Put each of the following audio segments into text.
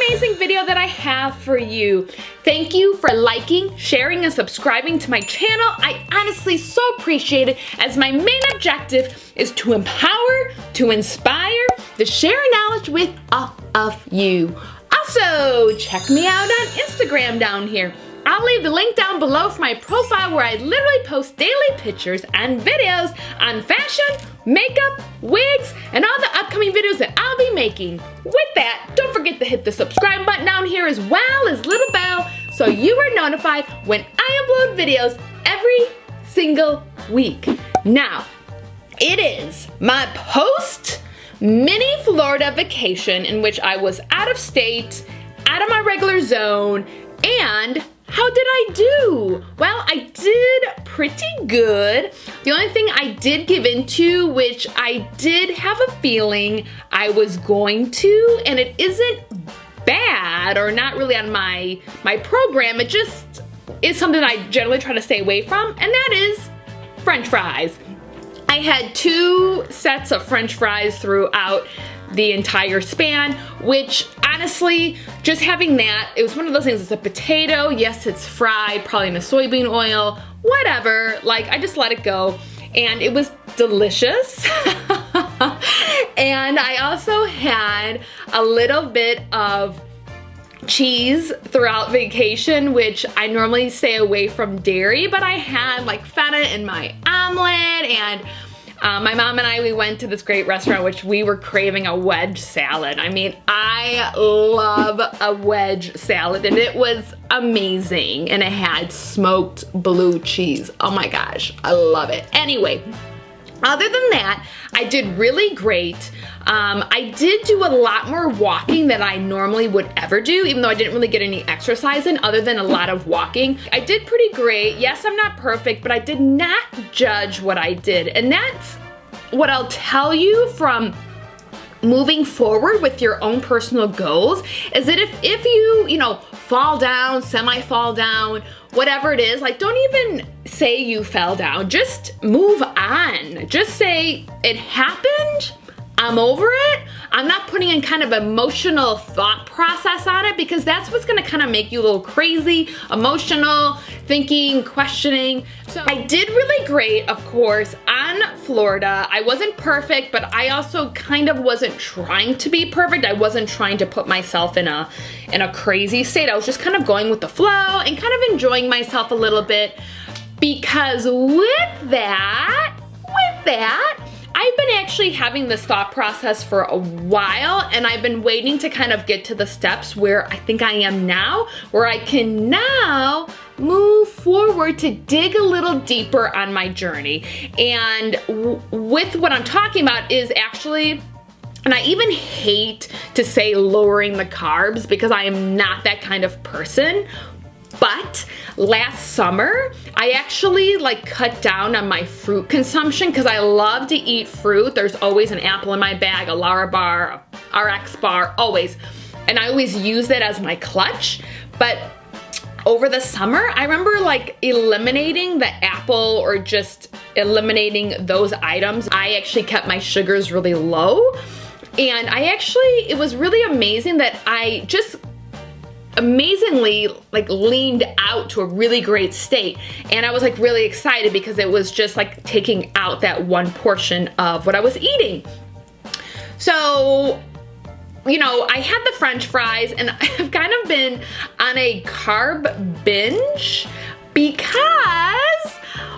amazing video that I have for you. Thank you for liking, sharing, and subscribing to my channel. I honestly so appreciate it, as my main objective is to empower, to inspire, to share knowledge with all of you. Also, check me out on Instagram down here. I'll leave the link down below for my profile, where I literally post daily pictures and videos on fashion, makeup, wigs, and all the upcoming videos that I'll be making. With that, don't forget to hit the subscribe button down here, as well as little bell, so you are notified when I upload videos every single week. Now, it is my post mini Florida vacation, in which I was out of state, out of my regular zone, and how did I do? Well, I did pretty good. The only thing I did give into, which I did have a feeling I was going to, and it isn't bad or not really on my program, it just is something I generally try to stay away from, and that is French fries. I had 2 sets of French fries throughout the entire span, which honestly, just having that, it was one of those things. It's a potato, yes, it's fried, probably in a soybean oil, whatever, like I just let it go, and it was delicious. And I also had a little bit of cheese throughout vacation, which I normally stay away from dairy, but I had like feta in my omelet, and my mom and I, we went to this great restaurant, which we were craving a wedge salad. I mean, I love a wedge salad, and it was amazing, and it had smoked blue cheese. Oh my gosh, I love it. Anyway, other than that, I did really great. I did do a lot more walking than I normally would ever do, even though I didn't really get any exercise in other than a lot of walking. I did pretty great. Yes, I'm not perfect, but I did not judge what I did. And that's what I'll tell you from moving forward with your own personal goals, is that if you know, fall down, semi-fall down, whatever it is, like, don't even say you fell down, just move on. Just say, it happened, I'm over it. I'm not putting in kind of emotional thought process on it, because that's what's gonna kind of make you a little crazy, emotional, thinking, questioning. So I did really great, of course, on Florida. I wasn't perfect, but I also kind of wasn't trying to be perfect. I wasn't trying to put myself in a crazy state. I was just kind of going with the flow and kind of enjoying myself a little bit, because with that, I've been actually having this thought process for a while, and I've been waiting to kind of get to the steps where I think I am now, where I can now move forward to dig a little deeper on my journey. And with what I'm talking about is actually, and I even hate to say lowering the carbs, because I am not that kind of person, but last summer, I actually like cut down on my fruit consumption, because I love to eat fruit. There's always an apple in my bag, a Lara bar, a RX bar, always. And I always use that as my clutch. But over the summer, I remember like eliminating the apple, or just eliminating those items. I actually kept my sugars really low. And it was really amazing that I just amazingly like leaned out to a really great state, and I was like really excited, because it was just like taking out that one portion of what I was eating. So, you know, I had the French fries, and I've kind of been on a carb binge, because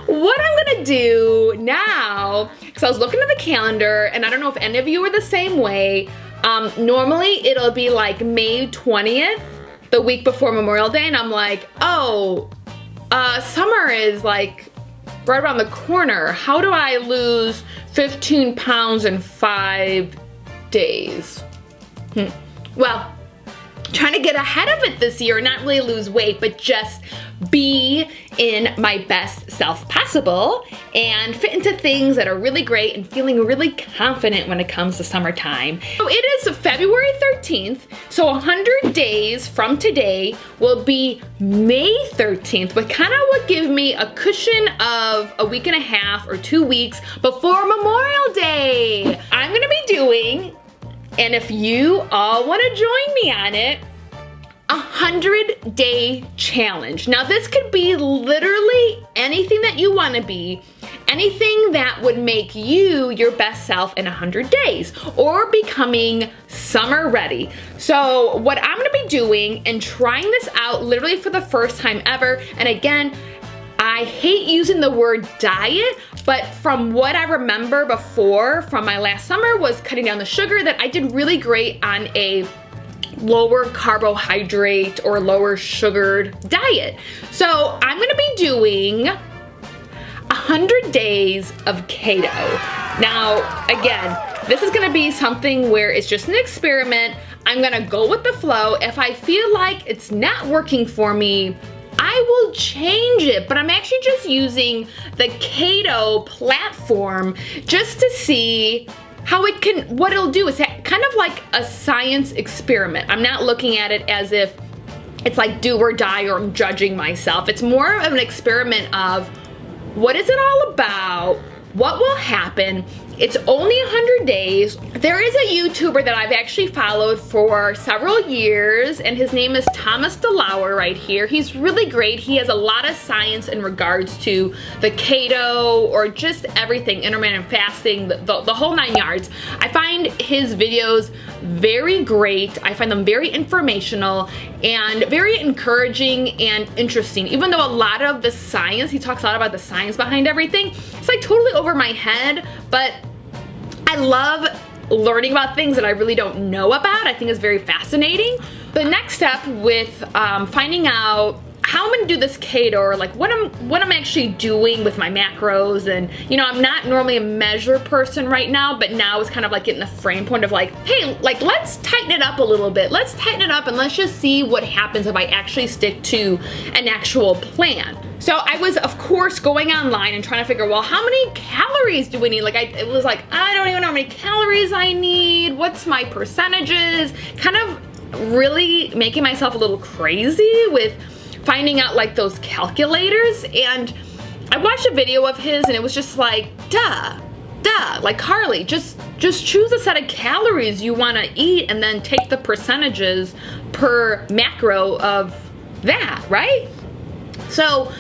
what I'm gonna do now, because I was looking at the calendar, and I don't know if any of you are the same way. Normally it'll be like May 20th, the week before Memorial Day, and I'm like, oh, summer is like right around the corner. How do I lose 15 pounds in 5 days? Well, trying to get ahead of it this year, not really lose weight, but just be in my best self possible and fit into things that are really great and feeling really confident when it comes to summertime. So it is February 13th, so 100 days from today will be May 13th, but kind of would give me a cushion of a week and a half or 2 weeks before Memorial Day. I'm gonna be doing, and if you all wanna join me on it, 100-day challenge. Now this could be literally anything that you want to be, anything that would make you your best self in 100 days, or becoming summer ready. So what I'm going to be doing and trying this out literally for the first time ever, and again, I hate using the word diet, but from what I remember before from my last summer was cutting down the sugar, that I did really great on a lower carbohydrate or lower sugared diet. So I'm gonna be doing 100 days of keto. Now, again, this is gonna be something where it's just an experiment. I'm gonna go with the flow. If I feel like it's not working for me, I will change it, but I'm actually just using the keto platform just to see how it can, what it'll do. It's kind of like a science experiment. I'm not looking at it as if it's like do or die or I'm judging myself. It's more of an experiment of what is it all about? What will happen? It's only 100 days. There is a YouTuber that I've actually followed for several years, and his name is Thomas DeLauer right here. He's really great. He has a lot of science in regards to the keto or just everything, intermittent fasting, the whole 9 yards. I find his videos very great. I find them very informational and very encouraging and interesting. Even though a lot of the science, he talks a lot about the science behind everything, it's like totally over my head, but I love learning about things that I really don't know about. I think it's very fascinating. The next step with finding out how I'm gonna do this keto, or like what I'm actually doing with my macros, and you know, I'm not normally a measure person right now, but now it's kind of like getting the frame point of like, hey, like let's tighten it up a little bit. Let's tighten it up and let's just see what happens if I actually stick to an actual plan. So I was, of course, going online and trying to figure, well, how many calories do we need? Like it was like, I don't even know how many calories I need. What's my percentages? Kind of really making myself a little crazy with finding out like those calculators. And I watched a video of his and it was just like, duh, like Carly, just choose a set of calories you want to eat and then take the percentages per macro of that, right? So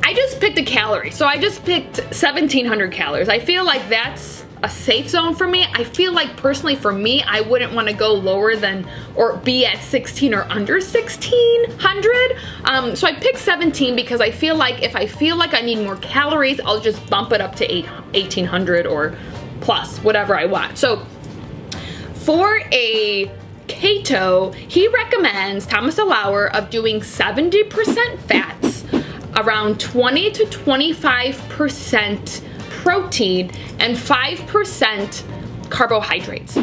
I just picked a calorie. So I just picked 1,700 calories. I feel like that's a safe zone for me. I feel like personally for me, I wouldn't want to go lower than or be at 16 or under 1,600. So I picked 17 because I feel like if I feel like I need more calories, I'll just bump it up to 1,800 or plus, whatever I want. So for a keto, he recommends, Thomas DeLauer, of doing 70% fats, around 20 to 25% protein, and 5% carbohydrates.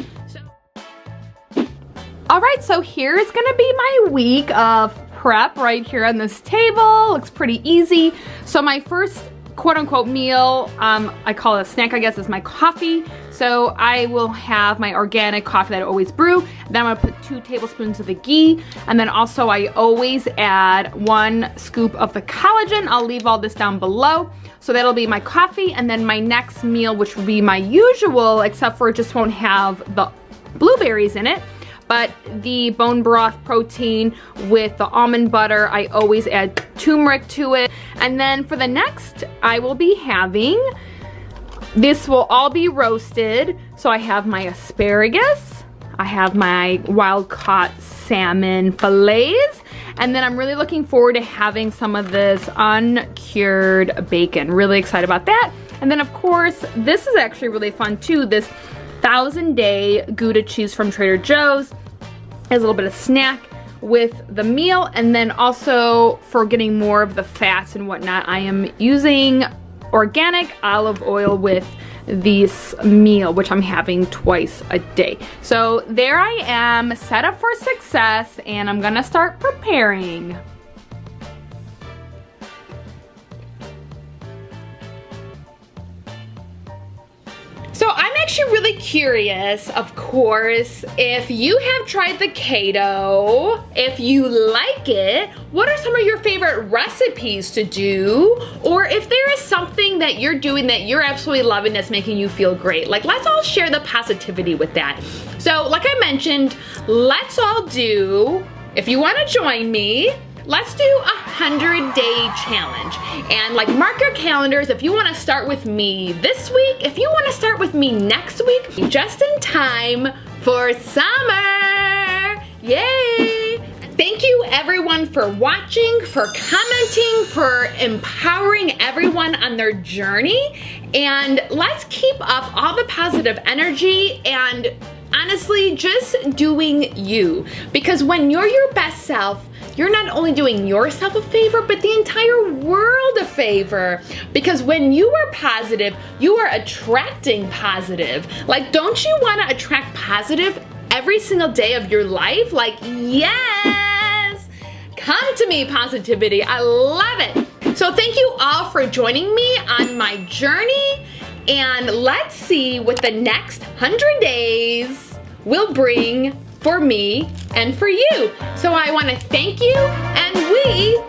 All right, so here is gonna be my week of prep right here on this table. Looks pretty easy. So my first quote unquote meal, I call it a snack, I guess, is my coffee. So I will have my organic coffee that I always brew. Then I'm gonna put 2 tablespoons of the ghee. And then also I always add 1 scoop of the collagen. I'll leave all this down below. So that'll be my coffee. And then my next meal, which will be my usual, except for it just won't have the blueberries in it, but the bone broth protein with the almond butter. I always add turmeric to it. And then for the next, I will be having, this will all be roasted. So I have my asparagus, I have my wild caught salmon fillets, and then I'm really looking forward to having some of this uncured bacon. Really excited about that. And then of course, this is actually really fun too, this 1,000-day Gouda cheese from Trader Joe's. As a little bit of snack with the meal. And then also for getting more of the fats and whatnot, I am using organic olive oil with this meal, which I'm having twice a day. So there I am, set up for success, and I'm gonna start preparing. So I'm actually really curious, of course, if you have tried the keto, if you like it, what are some of your favorite recipes to do? Or if there is something that you're doing that you're absolutely loving that's making you feel great. Like, let's all share the positivity with that. So like I mentioned, let's all do if you wanna join me, let's do a 100-day challenge. And like mark your calendars if you wanna start with me this week, if you wanna start with me next week, just in time for summer. Yay! Thank you everyone for watching, for commenting, for empowering everyone on their journey. And let's keep up all the positive energy and honestly, just doing you. Because when you're your best self, you're not only doing yourself a favor, but the entire world a favor. Because when you are positive, you are attracting positive. Like, don't you want to attract positive every single day of your life? Like, yes! Come to me, positivity. I love it. So thank you all for joining me on my journey. And let's see what the next 100 days will bring for me and for you. So I want to thank you, and we